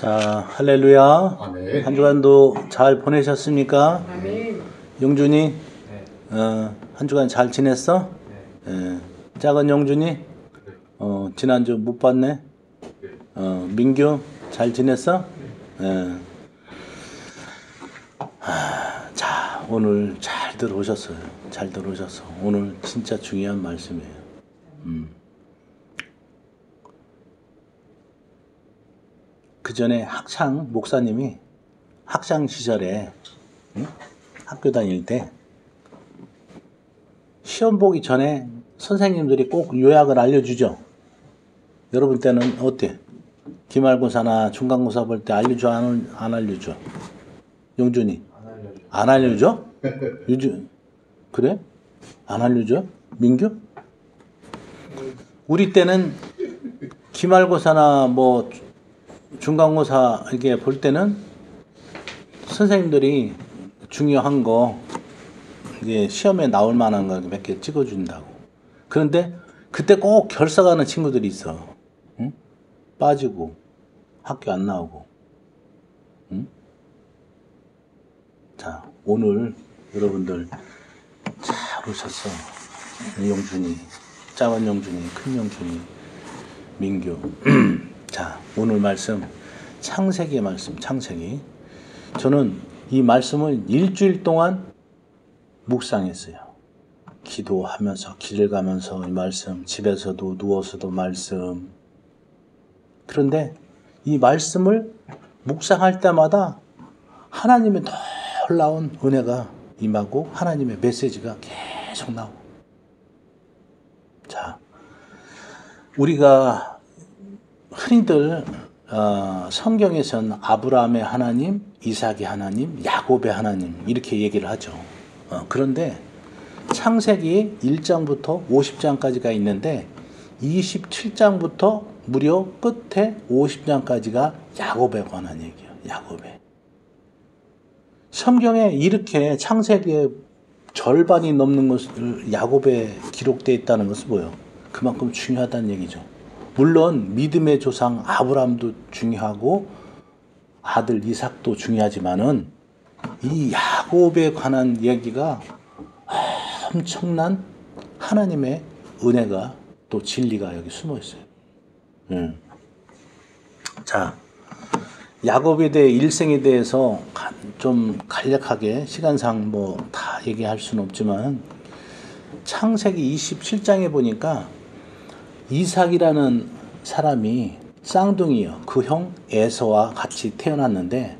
자, 할렐루야. 아멘. 한 주간도 잘 보내셨습니까? 아멘. 용준이, 네. 한 주간 잘 지냈어? 네. 작은 용준이, 지난주 못 봤네. 민규, 잘 지냈어? 자, 오늘 잘 들어오셨어요. 잘 들어오셨어. 오늘 진짜 중요한 말씀이에요. 그 전에 학창 목사님이 학창 시절에 학교 다닐 때 시험 보기 전에 선생님들이 꼭 요약을 알려주죠. 여러분 때는 어때? 기말고사나 중간고사 볼 때 알려줘? 안 알려줘? 용준이 안 알려줘? 요즘 그래? 안 알려줘? 민규? 우리 때는 기말고사나 뭐 중간고사 이렇게 볼 때는 선생님들이 중요한 거 이게 시험에 나올 만한 거 몇 개 찍어준다고. 그런데 그때 꼭 결석하는 친구들이 있어. 응? 빠지고 학교 안 나오고. 응? 자, 오늘 여러분들 잘 오셨어. 용준이, 작은 용준이, 큰 용준이, 민규. 자, 오늘 말씀 창세기의 말씀, 창세기. 저는 이 말씀을 일주일 동안 묵상했어요. 기도하면서 길을 가면서 이 말씀, 집에서도 누워서도 말씀. 그런데 이 말씀을 묵상할 때마다 하나님의 놀라운 은혜가 임하고 하나님의 메시지가 계속 나오고. 자, 우리가 흔히들 성경에서는 아브라함의 하나님, 이삭의 하나님, 야곱의 하나님 이렇게 얘기를 하죠. 그런데 창세기 1장부터 50장까지가 있는데 27장부터 무려 끝에 50장까지가 야곱에 관한 얘기예요. 야곱에. 성경에 이렇게 창세기의 절반이 넘는 것을 야곱에 기록되어 있다는 것은 뭐예요? 그만큼 중요하다는 얘기죠. 물론 믿음의 조상 아브라함도 중요하고 아들 이삭도 중요하지만은 이 야곱에 관한 얘기가 엄청난 하나님의 은혜가 또 진리가 여기 숨어 있어요. 자, 야곱에 대해 일생에 대해서 좀 간략하게 시간상 뭐 다 얘기할 수는 없지만 창세기 27장에 보니까 이삭이라는 사람이 쌍둥이요. 그 형 에서와 같이 태어났는데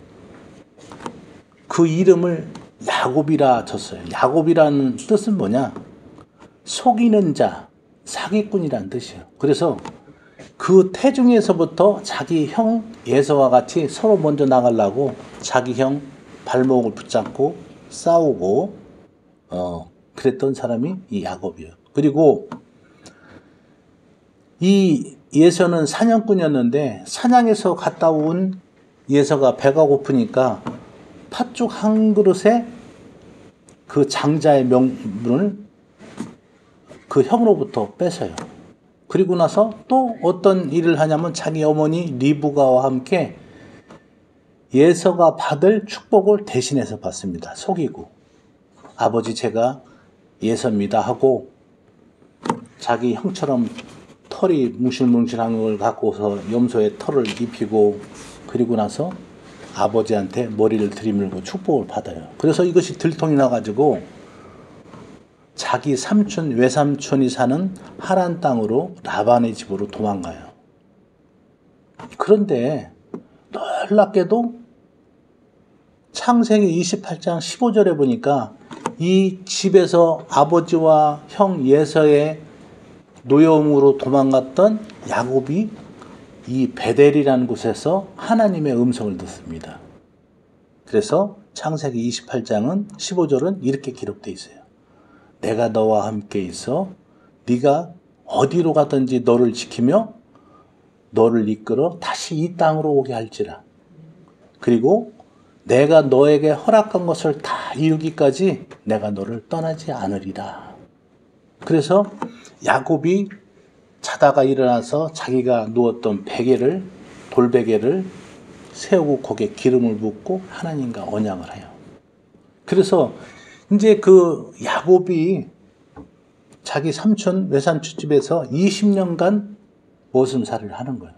그 이름을 야곱이라 졌어요. 야곱이라는 뜻은 뭐냐? 속이는 자, 사기꾼이라는 뜻이에요. 그래서 그 태중에서부터 자기 형 에서와 같이 서로 먼저 나가려고 자기 형 발목을 붙잡고 싸우고 그랬던 사람이 이 야곱이에요. 그리고 이 예서는 사냥꾼이었는데 사냥에서 갔다 온 예서가 배가 고프니까 팥죽 한 그릇에 그 장자의 명분을 그 형으로부터 뺏어요. 그리고 나서 또 어떤 일을 하냐면 자기 어머니 리브가와 함께 예서가 받을 축복을 대신해서 받습니다. 속이고 아버지 제가 예서입니다 하고 자기 형처럼 털이 뭉실뭉실한 걸 갖고서 염소의 털을 입히고 그리고 나서 아버지한테 머리를 들이밀고 축복을 받아요. 그래서 이것이 들통이 나가지고 자기 삼촌, 외삼촌이 사는 하란 땅으로 라반의 집으로 도망가요. 그런데 놀랍게도 창세기 28장 15절에 보니까 이 집에서 아버지와 형 예서의 노여움으로 도망갔던 야곱이 이 베델이라는 곳에서 하나님의 음성을 듣습니다. 그래서 창세기 28장은 15절은 이렇게 기록되어 있어요. 내가 너와 함께 있어 네가 어디로 가든지 너를 지키며 너를 이끌어 다시 이 땅으로 오게 할지라. 그리고 내가 너에게 허락한 것을 다 이루기까지 내가 너를 떠나지 않으리라. 그래서 야곱이 자다가 일어나서 자기가 누웠던 베개를 돌베개를 세우고 거기에 기름을 붓고 하나님과 언약을 해요. 그래서 이제 그 야곱이 자기 삼촌 외삼촌 집에서 20년간 머슴살이를 하는 거예요.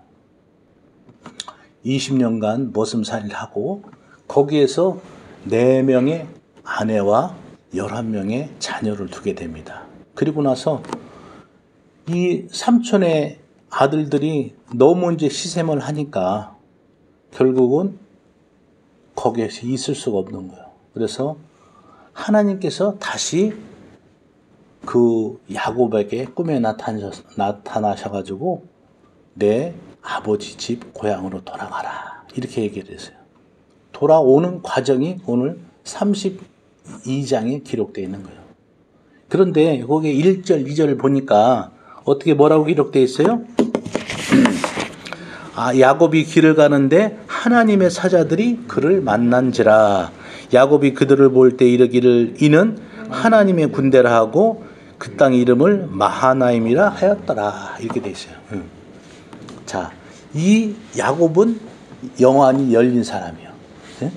20년간 머슴살이를 하고 거기에서 4명의 아내와 11명의 자녀를 두게 됩니다. 그리고 나서 이 삼촌의 아들들이 너무 이제 시샘을 하니까 결국은 거기에서 있을 수가 없는 거예요. 그래서 하나님께서 다시 그 야곱에게 꿈에 나타나셔가지고 내 아버지 집 고향으로 돌아가라 이렇게 얘기를 했어요. 돌아오는 과정이 오늘 32장에 기록되어 있는 거예요. 그런데 거기에 1절, 2절을 보니까 어떻게 뭐라고 기록되어 있어요? 야곱이 길을 가는데 하나님의 사자들이 그를 만난지라. 야곱이 그들을 볼 때 이르기를 이는 하나님의 군대라 하고 그 땅 이름을 마하나임이라 하였더라. 이렇게 되어 있어요. 자, 이 야곱은 영안이 열린 사람이에요. 네?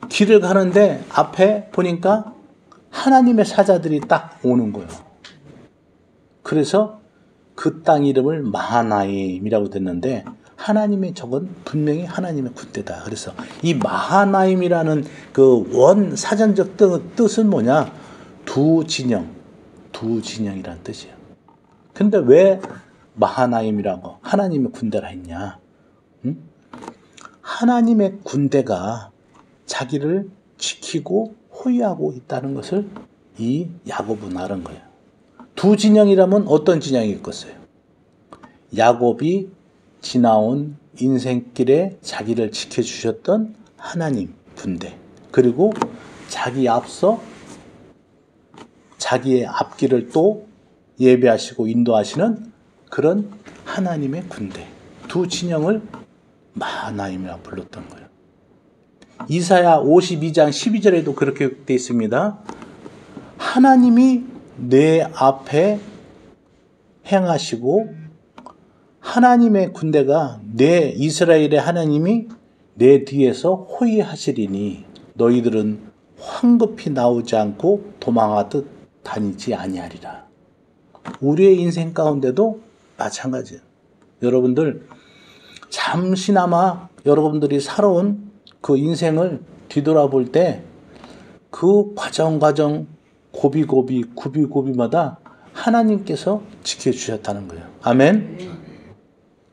길을 가는데 앞에 보니까 하나님의 사자들이 딱 오는 거예요. 그래서 그 땅 이름을 마하나임이라고 됐는데 하나님의 적은 분명히 하나님의 군대다. 그래서 이 마하나임이라는 그 원 사전적 뜻은 뭐냐? 두 진영이라는 뜻이에요. 근데 왜 마하나임이라고 하나님의 군대라 했냐? 하나님의 군대가 자기를 지키고 호위하고 있다는 것을 이 야곱은 아는 거예요. 두 진영이라면 어떤 진영이 있겠어요? 야곱이 지나온 인생길에 자기를 지켜주셨던 하나님 군대, 그리고 자기 앞서 자기의 앞길을 또 예배하시고 인도하시는 그런 하나님의 군대, 두 진영을 마하나임이라고 불렀던 거예요. 이사야 52장 12절에도 그렇게 되어 있습니다. 하나님이 내 앞에 행하시고 하나님의 군대가 내 이스라엘의 하나님이 내 뒤에서 호위하시리니 너희들은 황급히 나오지 않고 도망하듯 다니지 아니하리라. 우리의 인생 가운데도 마찬가지예요. 여러분들 잠시나마 여러분들이 살아온 그 인생을 뒤돌아볼 때 그 과정 고비마다 하나님께서 지켜주셨다는 거예요. 아멘.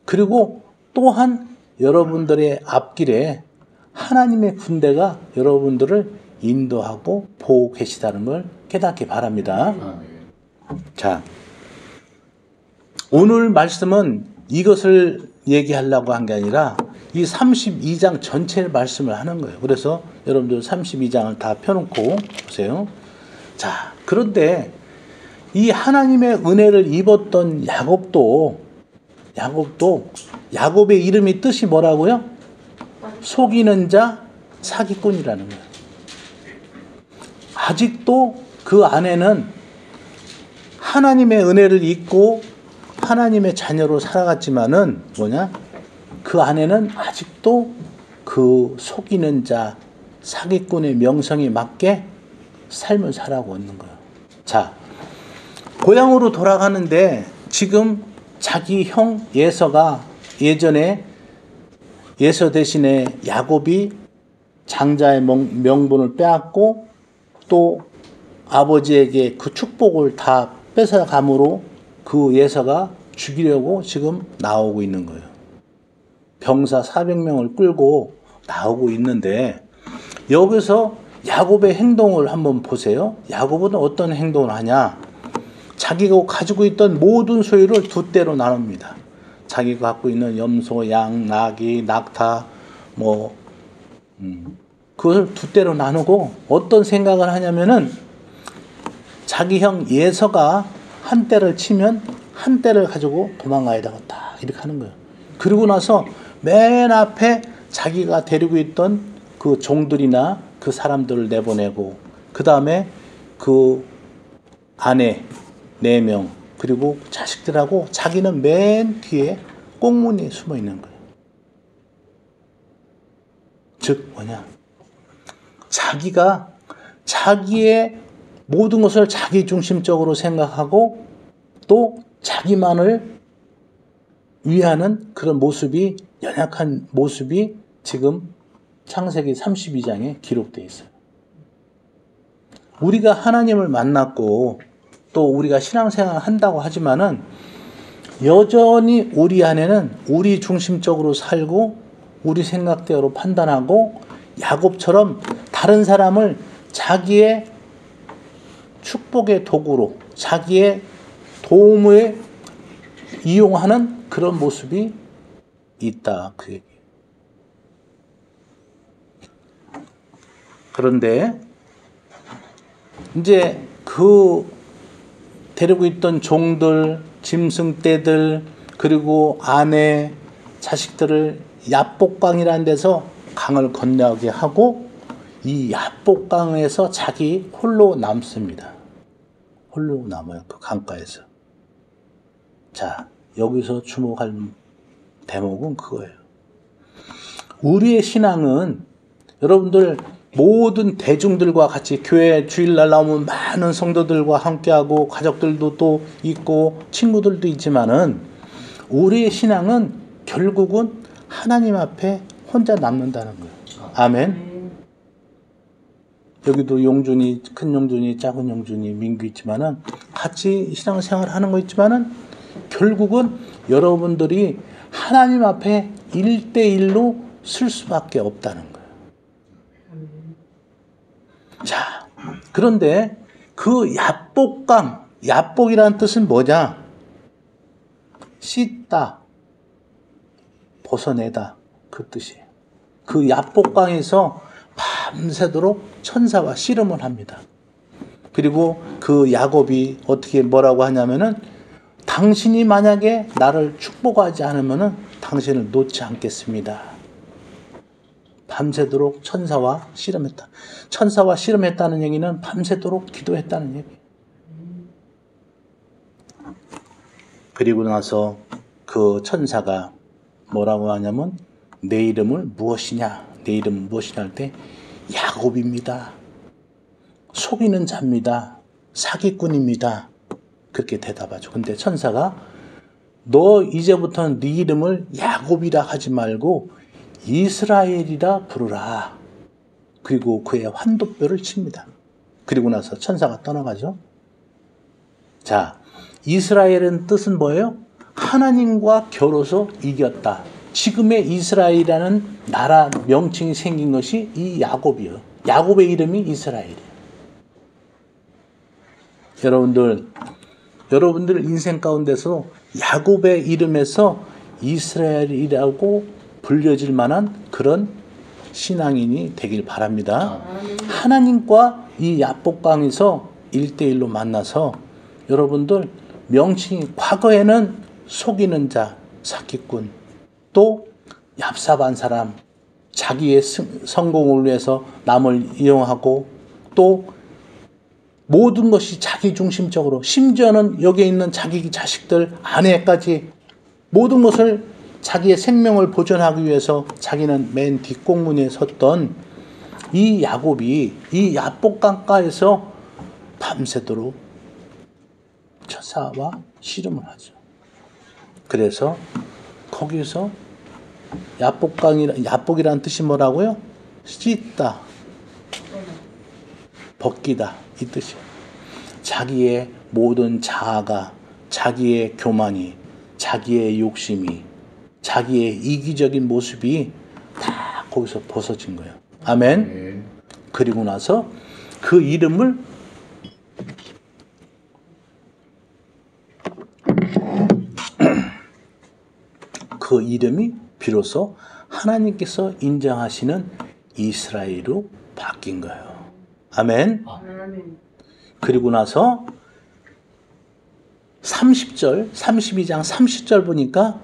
그리고 또한 여러분들의 앞길에 하나님의 군대가 여러분들을 인도하고 보고 계시다는 걸 깨닫기 바랍니다. 자, 오늘 말씀은 이것을 얘기하려고 한 게 아니라 이 32장 전체를 말씀을 하는 거예요. 그래서 여러분들 32장을 다 펴놓고 보세요. 자, 그런데 이 하나님의 은혜를 입었던 야곱도 야곱의 이름이 뜻이 뭐라고요? 속이는 자, 사기꾼이라는 거예요. 아직도 그 안에는 하나님의 은혜를 입고 하나님의 자녀로 살아갔지만은 그 안에는 아직도 그 속이는 자, 사기꾼의 명성에 맞게 삶을 살아가고 있는 거예요. 자, 고향으로 돌아가는데 지금 자기 형 예서가 예전에 예서 대신에 야곱이 장자의 명분을 빼앗고 또 아버지에게 그 축복을 다 뺏어감으로 그 예서가 죽이려고 지금 나오고 있는 거예요. 병사 400명을 끌고 나오고 있는데 여기서 야곱의 행동을 한번 보세요. 야곱은 어떤 행동을 하냐? 자기가 가지고 있던 모든 소유를 두 대로 나눕니다. 자기가 갖고 있는 염소, 양, 나귀, 낙타 그것을 두 대로 나누고 어떤 생각을 하냐면은 자기 형 예서가 한 대를 치면 한 대를 가지고 도망가야 되겠다 이렇게 하는 거예요. 그리고 나서 맨 앞에 자기가 데리고 있던 그 종들이나 그 사람들을 내보내고 그 다음에 그 아내 4명 그리고 자식들하고 자기는 맨 뒤에 꽁무니에 숨어 있는 거예요. 즉 뭐냐? 자기가 자기의 모든 것을 자기 중심적으로 생각하고 또 자기만을 위하는 그런 모습이, 연약한 모습이 지금 창세기 32장에 기록되어 있어요. 우리가 하나님을 만났고 또 우리가 신앙생활을 한다고 하지만은 여전히 우리 안에는 우리 중심적으로 살고 우리 생각대로 판단하고 야곱처럼 다른 사람을 자기의 축복의 도구로 자기의 도움을 이용하는 그런 모습이 있다, 그 얘기. 그런데 이제 그 데리고 있던 종들, 짐승떼들, 그리고 아내, 자식들을 야복강이라는 데서 강을 건너게 하고 이 야복강에서 자기 홀로 남습니다. 홀로 남아요, 그 강가에서. 자, 여기서 주목할 대목은 그거예요. 우리의 신앙은 여러분들 모든 대중들과 같이 교회 주일날 나오면 많은 성도들과 함께하고 가족들도 또 있고 친구들도 있지만은 우리의 신앙은 결국은 하나님 앞에 혼자 남는다는 거예요. 아멘. 여기도 용준이, 큰 용준이, 작은 용준이, 민규 있지만은 같이 신앙생활 하는 거 있지만은 결국은 여러분들이 하나님 앞에 1대1로 쓸 수밖에 없다는 거예요. 자, 그런데 그 야복강, 야복이라는 뜻은 뭐냐? 씻다, 벗어내다, 그 뜻이에요. 그 야복강에서 밤새도록 천사와 씨름을 합니다. 그리고 그 야곱이 어떻게 뭐라고 하냐면은 당신이 만약에 나를 축복하지 않으면은 당신을 놓지 않겠습니다. 밤새도록 천사와 씨름했다. 천사와 씨름했다는 얘기는 밤새도록 기도했다는 얘기예요. 그리고 나서 그 천사가 뭐라고 하냐면 내 이름을 무엇이냐? 내 이름은 무엇이냐 할 때 야곱입니다. 속이는 자입니다. 사기꾼입니다. 그렇게 대답하죠. 근데 천사가 너 이제부터는 네 이름을 야곱이라 하지 말고 이스라엘이라 부르라. 그리고 그의 환도뼈를 칩니다. 그리고 나서 천사가 떠나가죠. 자, 이스라엘은 뜻은 뭐예요? 하나님과 겨뤄서 이겼다. 지금의 이스라엘이라는 나라 명칭이 생긴 것이 이 야곱이에요. 야곱의 이름이 이스라엘이에요. 여러분들 인생 가운데서 야곱의 이름에서 이스라엘이라고 불려질 만한 그런 신앙인이 되길 바랍니다. 하나님과 이 야복강에서 1대1로 만나서 여러분들 명칭이 과거에는 속이는 자, 사기꾼, 또 얍삽한 사람, 자기의 성공을 위해서 남을 이용하고 또 모든 것이 자기 중심적으로, 심지어는 여기에 있는 자기 자식들, 아내까지 모든 것을 자기의 생명을 보존하기 위해서 자기는 맨 뒷공문에 섰던 이 야곱이 이 야복강가에서 밤새도록 천사와 씨름을 하죠. 그래서 거기서 야복이라는 뜻이 뭐라고요? 씻다, 벗기다, 이 뜻이에요. 자기의 모든 자아가, 자기의 교만이, 자기의 욕심이, 자기의 이기적인 모습이 다 거기서 벗어진 거예요. 아멘. 그리고 나서 그 이름을 그 이름이 비로소 하나님께서 인정하시는 이스라엘로 바뀐 거예요. 아멘. 그리고 나서 30절, 32장 30절 보니까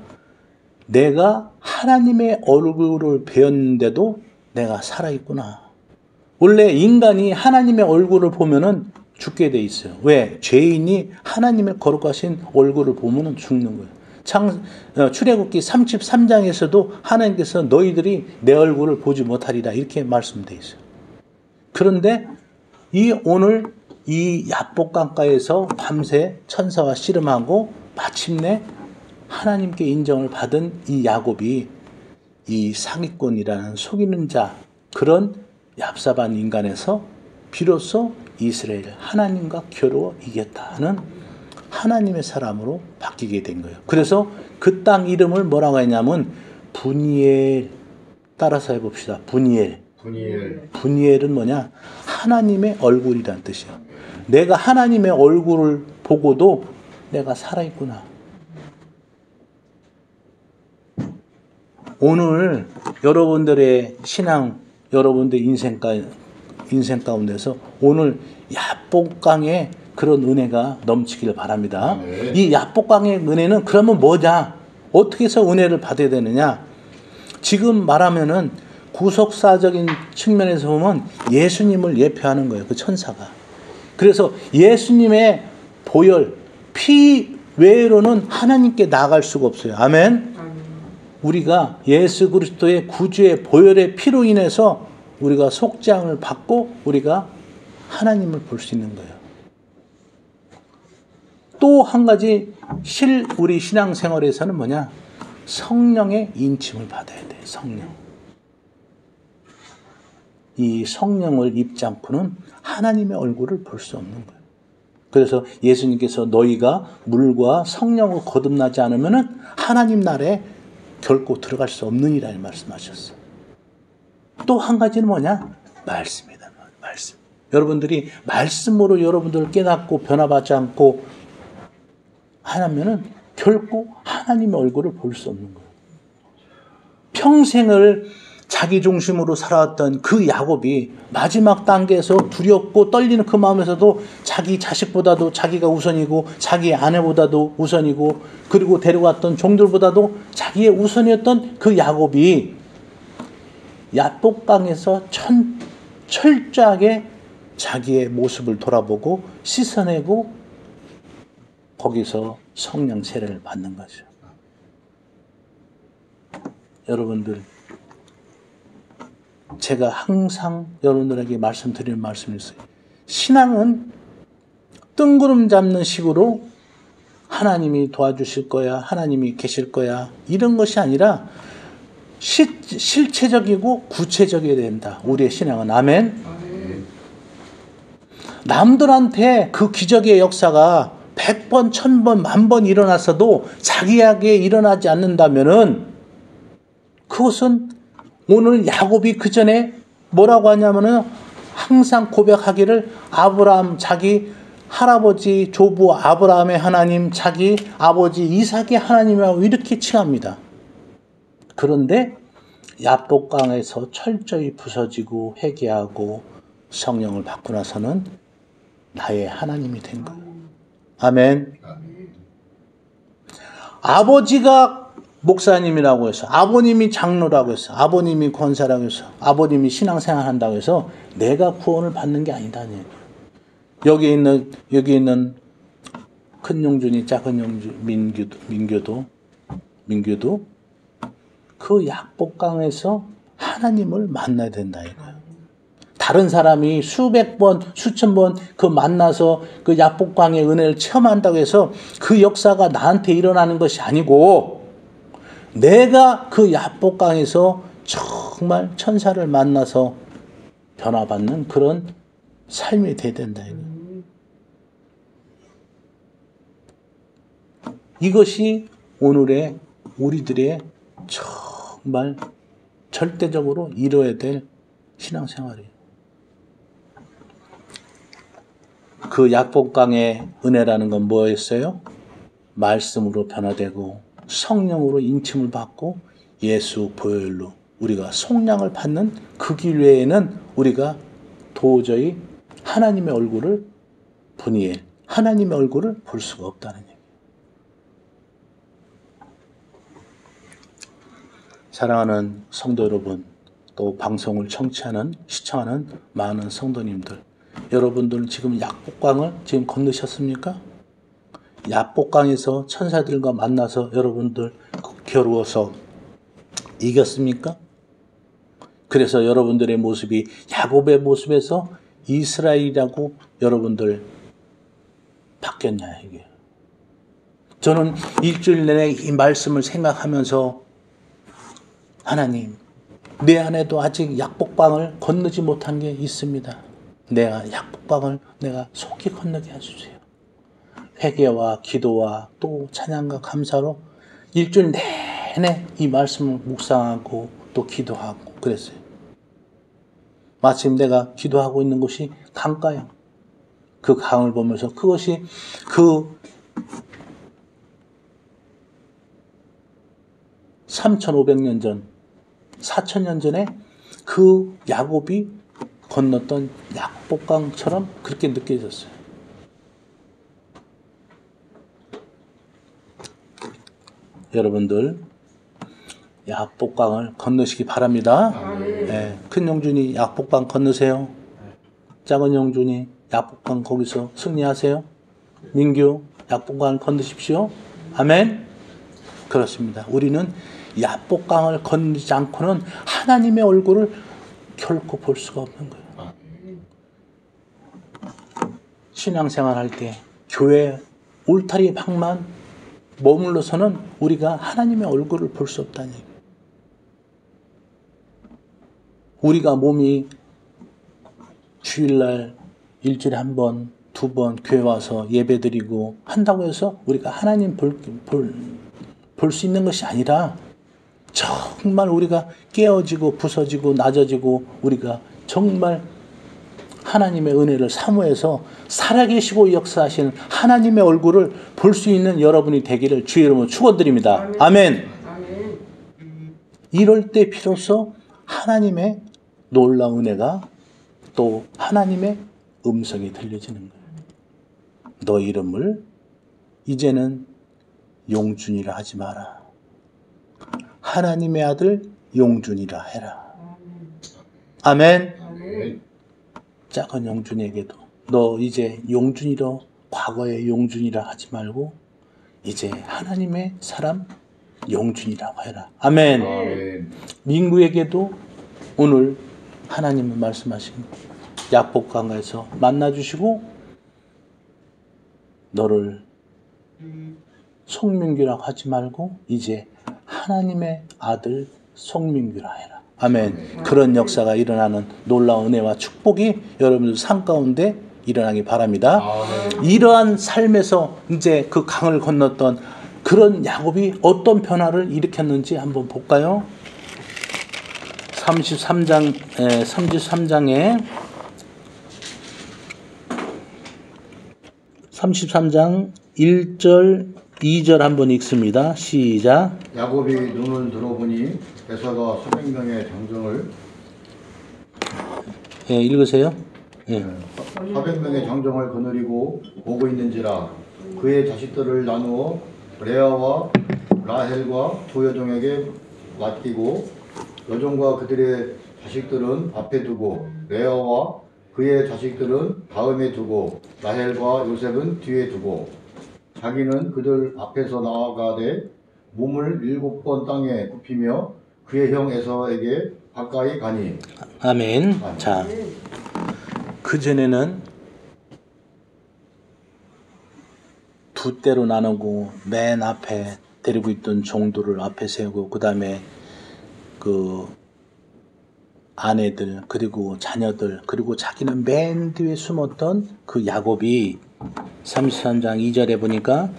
내가 하나님의 얼굴을 배웠는데도 내가 살아있구나. 원래 인간이 하나님의 얼굴을 보면은 죽게 돼 있어요. 왜? 죄인이 하나님의 거룩하신 얼굴을 보면은 죽는 거예요. 출애굽기 33장에서도 하나님께서 너희들이 내 얼굴을 보지 못하리라 이렇게 말씀되어 있어요. 그런데 오늘 이 야복강가에서 밤새 천사와 씨름하고 마침내 하나님께 인정을 받은 이 야곱이 이 사기꾼이라는 속이는 자, 그런 얍삽한 인간에서 비로소 이스라엘 하나님과 겨루어 이겼다는 하나님의 사람으로 바뀌게 된 거예요. 그래서 그 땅 이름을 뭐라고 했냐면 분이엘, 따라서 해봅시다. 분이엘은 뭐냐? 하나님의 얼굴이란 뜻이에요. 내가 하나님의 얼굴을 보고도 내가 살아있구나. 오늘 여러분들의 신앙, 여러분들의 인생 가운데서 오늘 야복강의 그런 은혜가 넘치기를 바랍니다. 네. 이 야복강의 은혜는 그러면 뭐냐? 어떻게 해서 은혜를 받아야 되느냐? 지금 말하면은 구속사적인 측면에서 보면 예수님을 예표하는 거예요. 그 천사가. 그래서 예수님의 보혈, 피 외로는 하나님께 나아갈 수가 없어요. 아멘? 우리가 예수 그리스도의 구주의 보혈의 피로 인해서 우리가 속죄함을 받고 우리가 하나님을 볼 수 있는 거예요. 또 한 가지 우리 신앙생활에서는 뭐냐? 성령의 인침을 받아야 돼요. 성령. 이 성령을 입지 않고는 하나님의 얼굴을 볼 수 없는 거예요. 그래서 예수님께서 너희가 물과 성령으로 거듭나지 않으면 하나님 나라에 결코 들어갈 수 없느니라 말씀하셨어요. 또 한 가지는 뭐냐? 말씀이다. 말씀. 여러분들이 말씀으로 여러분들을 깨닫고 변화받지 않고 하면은 결코 하나님의 얼굴을 볼 수 없는 거예요. 평생을 자기 중심으로 살아왔던 그 야곱이 마지막 단계에서 두렵고 떨리는 그 마음에서도 자기 자식보다도 자기가 우선이고 자기 아내보다도 우선이고 그리고 데려왔던 종들보다도 자기의 우선이었던 그 야곱이 야복강에서 철저하게 자기의 모습을 돌아보고 씻어내고 거기서 성령 세례를 받는 거죠. 여러분들, 제가 항상 여러분들에게 말씀드리는 말씀이 있어요. 신앙은 뜬구름 잡는 식으로 하나님이 도와주실 거야, 하나님이 계실 거야, 이런 것이 아니라 실체적이고 구체적이어야 된다. 우리의 신앙은. 아멘? 남들한테 그 기적의 역사가 100번, 1000번, 10,000번 일어났어도 자기에게 일어나지 않는다면은 그것은 오늘 야곱이 그 전에 뭐라고 하냐면은 항상 고백하기를 아브라함 자기 할아버지 조부 아브라함의 하나님 자기 아버지 이삭의 하나님이라고 이렇게 칭합니다. 그런데 야복강에서 철저히 부서지고 회개하고 성령을 받고 나서는 나의 하나님이 된 거예요. 아멘. 아버지가 목사님이라고 해서 아버님이 장로라고 해서 아버님이 권사라고 해서 아버님이 신앙생활 한다고 해서 내가 구원을 받는 게 아니다니. 여기 있는 큰 용준이 작은 용준 민규도 그 야복강에서 하나님을 만나야 된다 이거예요. 다른 사람이 수백 번, 수천 번 그 만나서 그 야복강의 은혜를 체험한다고 해서 그 역사가 나한테 일어나는 것이 아니고 내가 그 야복강에서 정말 천사를 만나서 변화받는 그런 삶이 돼야 된다. 이것이 오늘의 우리들의 정말 절대적으로 이루어야 될 신앙생활이에요. 그 야복강의 은혜라는 건 뭐였어요? 말씀으로 변화되고 성령으로 인침을 받고 예수 보혈로 우리가 속량을 받는 그 길 외에는 우리가 도저히 하나님의 얼굴을 하나님의 얼굴을 볼 수가 없다는 얘기예요. 사랑하는 성도 여러분, 또 방송을 시청하는 많은 성도님들, 여러분들은 지금 야복강을 지금 건너셨습니까? 야복강에서 천사들과 만나서 여러분들 겨루어서 이겼습니까? 그래서 여러분들의 모습이 야곱의 모습에서 이스라엘이라고 여러분들 바뀌었냐 이게. 저는 일주일 내내 이 말씀을 생각하면서 하나님, 내 안에도 아직 약복방을 건너지 못한 게 있습니다. 내가 약복방을 내가 속히 건너게 해주세요. 회개와 기도와 또 찬양과 감사로 일주일 내내 이 말씀을 묵상하고 또 기도하고 그랬어요. 마침 내가 기도하고 있는 곳이 강가요. 그 강을 보면서 그것이 그 3,500년 전, 4,000년 전에 그 야곱이 건넜던 약복강처럼 그렇게 느껴졌어요. 여러분들 약복강을 건너시기 바랍니다. 네, 큰 용준이 약복강 건너세요. 작은 용준이 약복강 거기서 승리하세요. 민규 약복강을 건너십시오. 아멘. 그렇습니다. 우리는 약복강을 건너지 않고는 하나님의 얼굴을 결코 볼 수가 없는 거예요. 신앙생활 할 때 교회 울타리 밖만 머물러서는 우리가 하나님의 얼굴을 볼 수 없다는 얘기예요. 우리가 몸이 주일날 일주일에 한 번, 두 번 교회 와서 예배드리고 한다고 해서 우리가 하나님 볼 수 있는 것이 아니라 정말 우리가 깨어지고 부서지고 낮아지고 우리가 정말 하나님의 은혜를 사모해서 살아계시고 역사하시는 하나님의 얼굴을 볼 수 있는 여러분이 되기를 주의 이름으로 축원드립니다. 아멘. 이럴 때 비로소 하나님의 놀라운 은혜가 또 하나님의 음성이 들려지는 거예요. 너 이름을 이제는 용준이라 하지 마라. 하나님의 아들 용준이라 해라. 아멘. 작은 용준에게도 너 이제 용준이로 과거의 용준이라 하지 말고 이제 하나님의 사람 용준이라고 해라. 아멘. 민구에게도 오늘 하나님은 말씀하신 약복강에서 만나주시고 너를 송민규라고 하지 말고 이제 하나님의 아들 송민규라 해라. 아멘. 그런 역사가 일어나는 놀라운 은혜와 축복이 여러분들 삶 가운데 일어나기 바랍니다. 이러한 삶에서 이제 그 강을 건넜던 그런 야곱이 어떤 변화를 일으켰는지 한번 볼까요? 33장에 33장 1절 2절 한번 읽습니다. 시작. 야곱이 눈을 들어보니 에서가 400명의 장정을 읽으세요. 400명의 장정을 거느리고 오고 있는지라 그의 자식들을 나누어 레아와 라헬과 두 여종에게 맡기고 여종과 그들의 자식들은 앞에 두고 레아와 그의 자식들은 다음에 두고 라헬과 요셉은 뒤에 두고 자기는 그들 앞에서 나아가되 몸을 7번 땅에 굽히며 그의 형 에서에게 가까이 가니. 아멘. 자, 그전에는 두 때로 나누고 맨 앞에 데리고 있던 종들을 앞에 세우고 그 다음에 그 아내들 그리고 자녀들 그리고 자기는 맨 뒤에 숨었던 그 야곱이 33장 2절에 보니까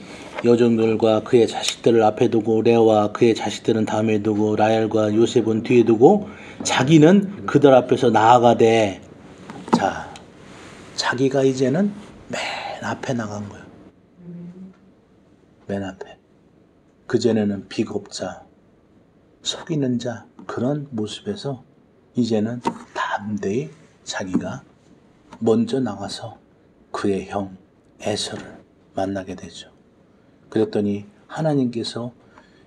여종들과 그의 자식들을 앞에 두고 레아와 그의 자식들은 다음에 두고 라헬과 요셉은 뒤에 두고 자기는 그들 앞에서 나아가되 자 자기가 이제는 맨 앞에 나간 거예요. 맨 앞에. 그전에는 비겁자 속이는 자 그런 모습에서 이제는 담대히 자기가 먼저 나가서 그의 형 에서를 만나게 되죠. 그랬더니 하나님께서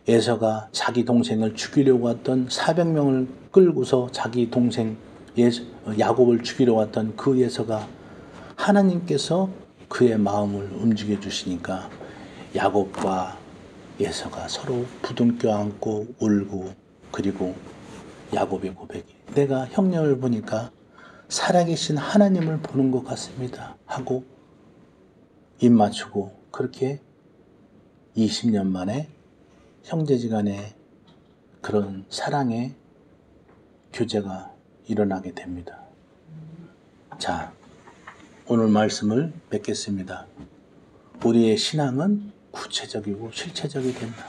에서가 자기 동생을 죽이려고 했던 400명을 끌고서 자기 동생 야곱을 죽이려고 했던 그 에서가 하나님께서 그의 마음을 움직여 주시니까 야곱과 에서가 서로 부둥켜 안고 울고, 그리고 야곱의 고백이 내가 형님을 보니까 살아계신 하나님을 보는 것 같습니다 하고 입 맞추고, 그렇게 20년 만에 형제지간의 그런 사랑의 교제가 일어나게 됩니다. 자, 오늘 말씀을 맺겠습니다. 우리의 신앙은 구체적이고 실체적이 된다.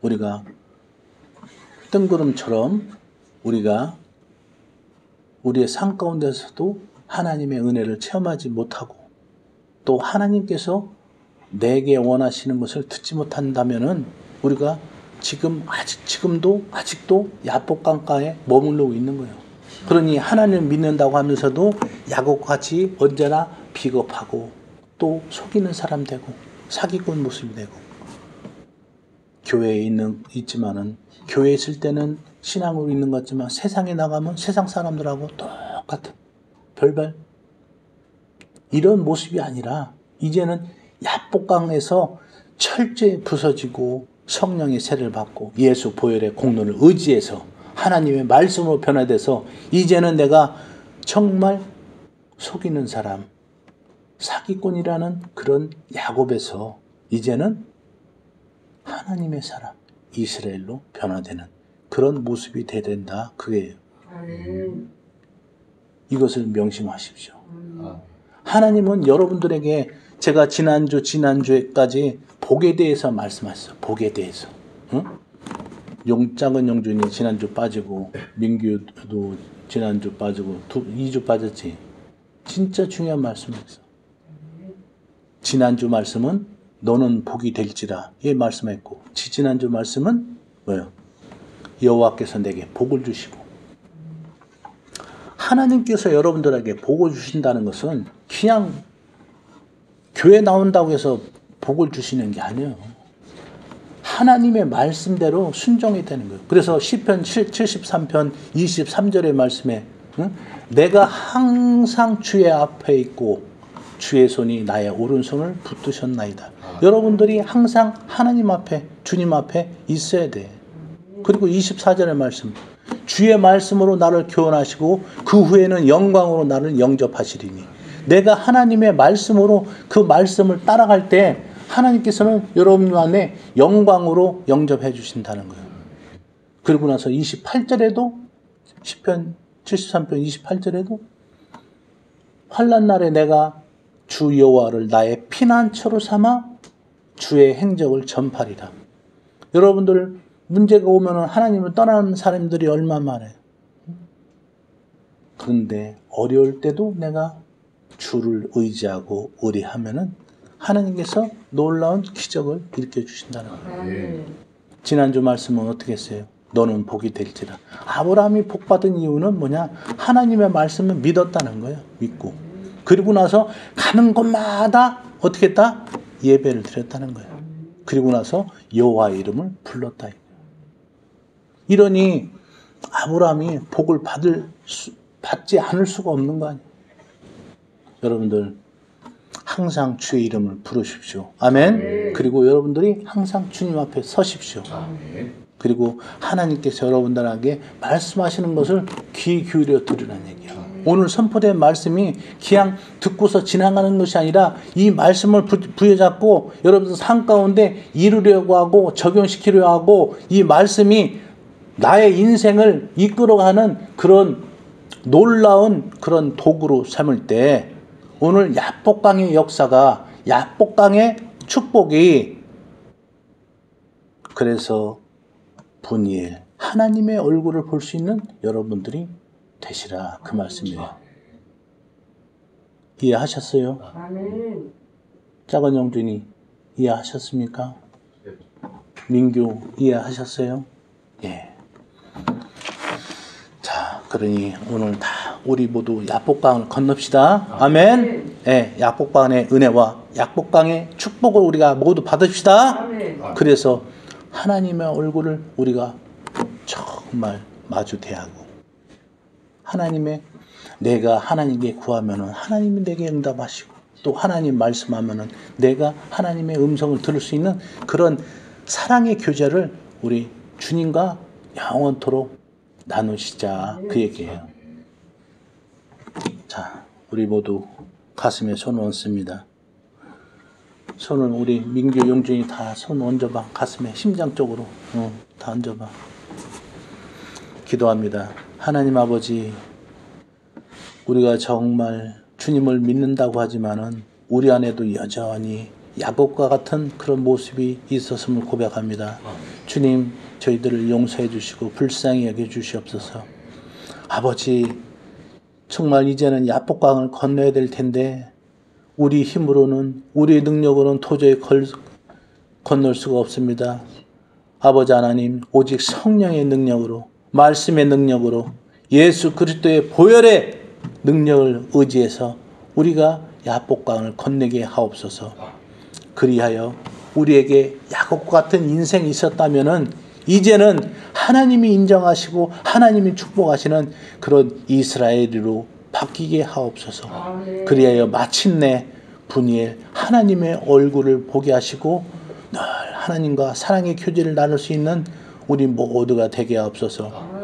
우리가 뜬구름처럼 우리가 우리의 삶 가운데서도 하나님의 은혜를 체험하지 못하고, 또 하나님께서 내게 원하시는 것을 듣지 못한다면은 우리가 아직도 야복강가에 머무르고 있는 거예요. 그러니 하나님을 믿는다고 하면서도 야곱같이 언제나 비겁하고 또 속이는 사람 되고 사기꾼 모습이 되고, 교회에 있지만은 교회에 있을 때는 신앙으로 있는 것 같지만 세상에 나가면 세상 사람들하고 똑같은 별발 이런 모습이 아니라, 이제는 야복강에서 철저히 부서지고 성령의 세례를 받고 예수 보혈의 공로를 의지해서 하나님의 말씀으로 변화돼서, 이제는 내가 정말 속이는 사람, 사기꾼이라는 그런 야곱에서 이제는 하나님의 사람, 이스라엘로 변화되는 그런 모습이 돼야 된다. 그게 이것을 명심하십시오. 하나님은 여러분들에게, 제가 지난주에까지 복에 대해서 말씀하셨어요. 복에 대해서. 응? 작은 영준이 지난주 빠지고, 민규도 지난주 빠지고, 2주 빠졌지. 진짜 중요한 말씀이었어. 지난주 말씀은 너는 복이 될지라, 예 말씀했고, 지난주 말씀은 뭐예요? 여호와께서 내게 복을 주시고. 하나님께서 여러분들에게 복을 주신다는 것은 그냥 교회 나온다고 해서 복을 주시는 게 아니에요. 하나님의 말씀대로 순종이 되는 거예요. 그래서 시편 73편 23절의 말씀에 내가 항상 주의 앞에 있고 주의 손이 나의 오른손을 붙드셨나이다. 여러분들이 항상 하나님 앞에, 주님 앞에 있어야 돼. 그리고 24절의 말씀, 주의 말씀으로 나를 교훈하시고 그 후에는 영광으로 나를 영접하시리니. 내가 하나님의 말씀으로 그 말씀을 따라갈 때 하나님께서는 여러분 안에 영광으로 영접해 주신다는 거예요. 그리고 나서 28절에도, 시편 73편 28절에도 환난 날에 내가 주 여호와를 나의 피난처로 삼아 주의 행적을 전파리라. 여러분들 문제가 오면 하나님을 떠나는 사람들이 얼마 많아요. 그런데 어려울 때도 내가 주를 의지하고 의뢰하면은 하나님께서 놀라운 기적을 일으켜 주신다는 거예요. 지난주 말씀은 어떻게 했어요? 너는 복이 될지라. 아브라함이 복 받은 이유는 뭐냐? 하나님의 말씀을 믿었다는 거예요. 믿고. 그리고 나서 가는 곳마다 어떻게 했다? 예배를 드렸다는 거예요. 그리고 나서 여호와의 이름을 불렀다. 이러니 아브라함이 복을 받지 않을 수가 없는 거 아니에요. 여러분들 항상 주의 이름을 부르십시오. 아멘. 그리고 여러분들이 항상 주님 앞에 서십시오. 그리고 하나님께서 여러분들에게 말씀하시는 것을 귀 기울여 들으라는 얘기예요. 오늘 선포된 말씀이 그냥 듣고서 지나가는 것이 아니라 이 말씀을 부여잡고 여러분들 삶 가운데 이루려고 하고 적용시키려고 하고, 이 말씀이 나의 인생을 이끌어가는 그런 놀라운 그런 도구로 삼을 때, 오늘 야복강의 역사가, 야복강의 축복이, 그래서 분이엘 하나님의 얼굴을 볼 수 있는 여러분들이 되시라, 그 말씀이에요. 이해하셨어요? 아멘. 작은 영준이 이해하셨습니까? 민규 이해하셨어요? 예. 자, 그러니 오늘 다 우리 모두 야복강을 건넙시다. 아멘. 예, 야복강의 은혜와 야복강의 축복을 우리가 모두 받읍시다. 아멘. 그래서 하나님의 얼굴을 우리가 정말 마주 대하고, 내가 하나님께 구하면은 하나님이 내게 응답하시고, 또 하나님 말씀하면은 내가 하나님의 음성을 들을 수 있는 그런 사랑의 교제를 우리 주님과 영원토록 나누시자 그 얘기예요. 자, 우리 모두 가슴에 손 얹습니다. 손을 우리 민규, 용준이 다 손 얹어봐. 가슴에 심장 쪽으로 다 얹어봐. 기도합니다. 하나님 아버지, 우리가 정말 주님을 믿는다고 하지만은 우리 안에도 여전히 야곱과 같은 그런 모습이 있었음을 고백합니다. 주님, 저희들을 용서해 주시고 불쌍히 여겨 주시옵소서. 아버지, 정말 이제는 야복강을 건너야 될 텐데 우리 힘으로는, 우리의 능력으로는 도저히 건널 수가 없습니다. 아버지 하나님, 오직 성령의 능력으로, 말씀의 능력으로, 예수 그리스도의 보혈의 능력을 의지해서 우리가 야복강을 건너게 하옵소서. 그리하여 우리에게 야곱과 같은 인생이 있었다면은 이제는 하나님이 인정하시고 하나님이 축복하시는 그런 이스라엘이로 바뀌게 하옵소서. 그리하여 마침내 분이엘 하나님의 얼굴을 보게 하시고 늘 하나님과 사랑의 교제를 나눌 수 있는 우리 모두가 되게 하옵소서.